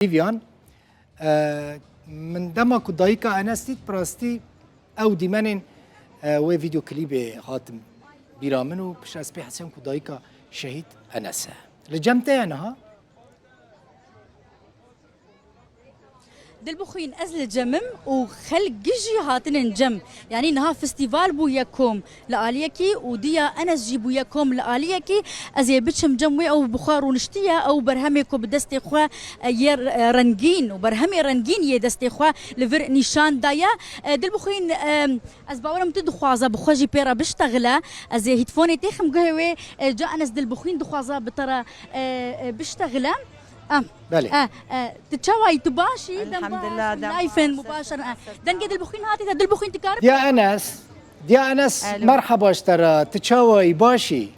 فيفيان من دما كدايكا انستيت براستي او ديمانين و فيديو كليب هاتم بيرامنو بش اسبي حسن كدايكا شهيد انسا لجمتي انا دلبخين أزل جمم وخلق جي هاتن جم يعني نها فستيفال بو يكم لآليكي وديا أنا جيبو يكم لآليكي أزي بتشم جموي أو بخار ونشتيا أو برهميكو بدستي خوا ير رنجين وبرهمي رنجين يدستي خوا لفر نيشان دايا دلبخين أزباورم تدخوازا بخوجي بيرا بشتغلا أزي هيتفوني تخم قهوي جاء أنس دلبخين دخوازا بترى بشتغلا تتشاوي تباشي الحمد لله لايفن مباشرة دن قد البخين هاتي دلبخين تكارب يا أنس مرحبا اشترى تتشاوي باشي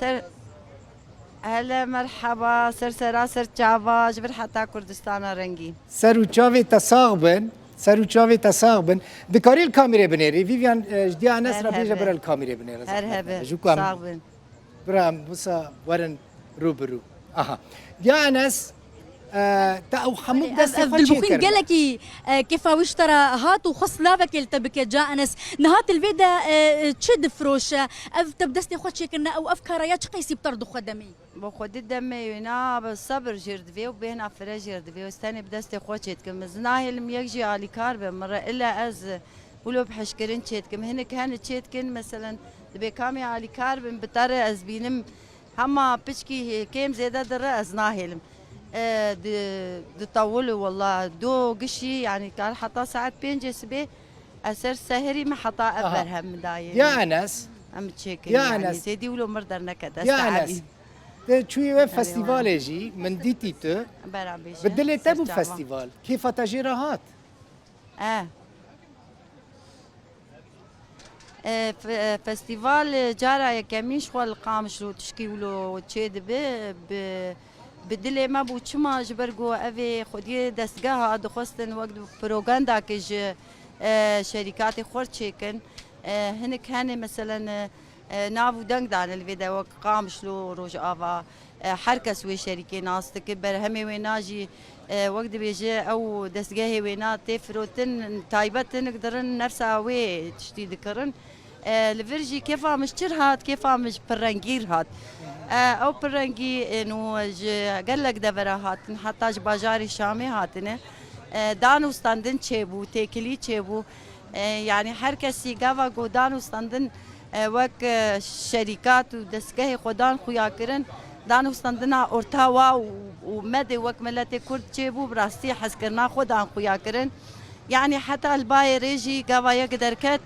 سر هلا مرحبا سر تشافا جبر حتى كردستان رنگي سر تشافي تصاغبن دكاري الكاميرا بنيري فيفيان دي أنس ربي جبر الكاميرا بنيري هرهبه صاغبن برام بوسا ورن روبرو اها يا انس او حمود دست البخين قالكي كيف واشترى هات وخص لافك التبك جاء انس نهات الفيدا تشد فروشه اف تبدستي خوت شكرنا او افكار يا قيسي بطرد خدمي بخد الدمي ونا بالصبر جرد في وبهنا فرج جرد في واستني بدستي خوت شتكم زناهي لم يجي على كارب مره الا از ولو بحشكرين شتكم هنا كانت شتكن مثلا بكامي على كارب بطر از بينم هما بشكي كيم زيادة درة أزناهلم طولوا والله دو قشي يعني كان حتى ساعات بينجي سبي أسر سهري ما حتى أبرهم دايم يا أنس أم تشيكي يا يعني أنس زيدي ولو مردر نكد يا أنس شوي فستيفال جي من ديتي تو بدل تبو فستيفال كيف تجرهات فستيفال جارا يكميش خال قامش لو تشكي ولو تشيد بدلي ما بو تشما جبرجو افي خدي دستگاه دخواستن وقت بروغاندا كج شركات خورتشيكن هنك هاني مثلا نافو دنگ دان الفيديو قامش لو روج افا حركه سوي شركه ناس تكبر همي ويناجي وقت بيجي او دستگاه وينا تفروتن تايبتن نقدرن نفسها وي تشتي ذكرن الفرجي كيف مش هات كيف مش برنجير هات او برنجي انه قال لك دبره هات حتى باجاري شامي هاتنه دانو ستاندن تشيبو تيكلي تشيبو يعني حركسي قاوا قودانو ستاندن وك شركات ودسگاه خودان خويا كرن دانو ستاندنا اورتاوا ومدي وك ملتي كرد تشيبو براستي حس كرنا خودان خويا كرن يعني حتى الباي ريجي قاوا يقدر كت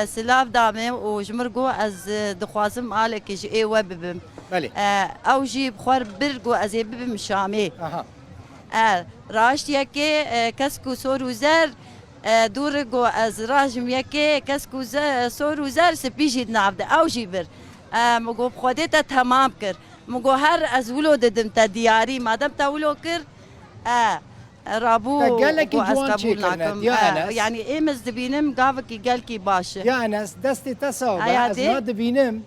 سلاف دامه وجمرقو از دخوازم آلك جي اي وببم او جي بخور برقو از ببم شامي راشت يكي كسكو سورو زر دورقو از راجم يكي كسكو سورو زر سبيجي نعبد او جي بر مگو بخودتا تمام كر مگو هر از ولو ددم تا دياري مادم تا ولو كر رابو واسقبولناكم يعني ايه مزدبينم قافكي قالكي باشه يا انس دستي تصاوب از ما دبينم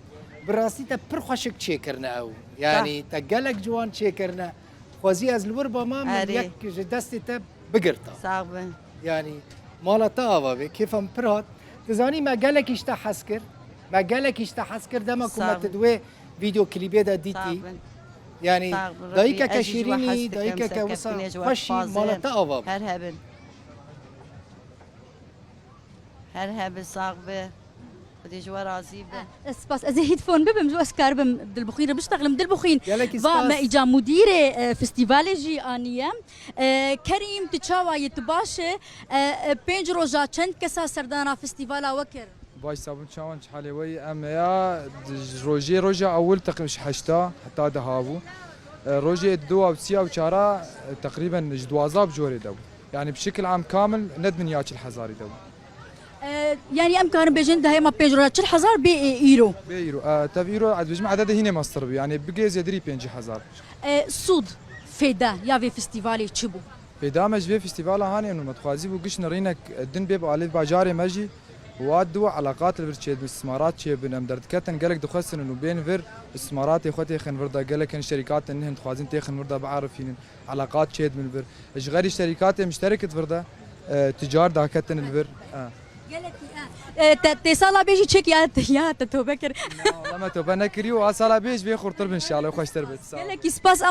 براسي تا برخشك تشيكرنا او يعني تقالك جوان تشيكرنا خوزي از الوربا ما من يك دستي تا بقرطه صعبه يعني مالا تاوا كيف ام برات تزاني ما قالك يشتا حسكر ما قالك يشتا حسكر دما كما تدوي فيديو كليبي دا ديتي يعني دايكا كشيريني دايكا كوسا خشي مالتا أواب هرهبن صاغبه بدي جوا رازي سباس ازي هيدفون ببم جو اسكار بم دلبخين بشتغل دلبخين ما اجا مدير فستيفال جي انيا كريم تشاوا يتباشه بينج روجا چند كسا سردانا فستيفالا وكر باش صابون شاون حالي وي ام يا روجي اول تقريبا حشتا حتى دهابو روجي دو او سي او شارع تقريبا جدوازاب جوري دو يعني بشكل عام كامل ندمن ياك الحزاري دو يعني ام كان بيجن ده ما بيجرا چل حزار بايرو تبيرو عاد بجمع عدد هنا مصر يعني بقيز يدري بينجي حزار سود فيدا يا في فيستيفالي تشبو فيدا مج في فيستيفال هاني انه متخازي بو قش نرينك الدن بيب على باجاري مجي وادو علاقات البرشيد باستثمارات شي بن ام دردكتن قالك دخسن انه بين فر استثمارات اخوتي خن فردا قالك ان شركات انهم تخوازين تيخن فردا بعرفين علاقات شيد من الفر ايش غير شركات مشتركه فردا تجار داكتن الفر قالك اتصال بيجي تشيك يا تتوبكر والله ما توبنا كريو اصلا بيش بيخور طرب ان شاء الله خوش تربت قالك سباس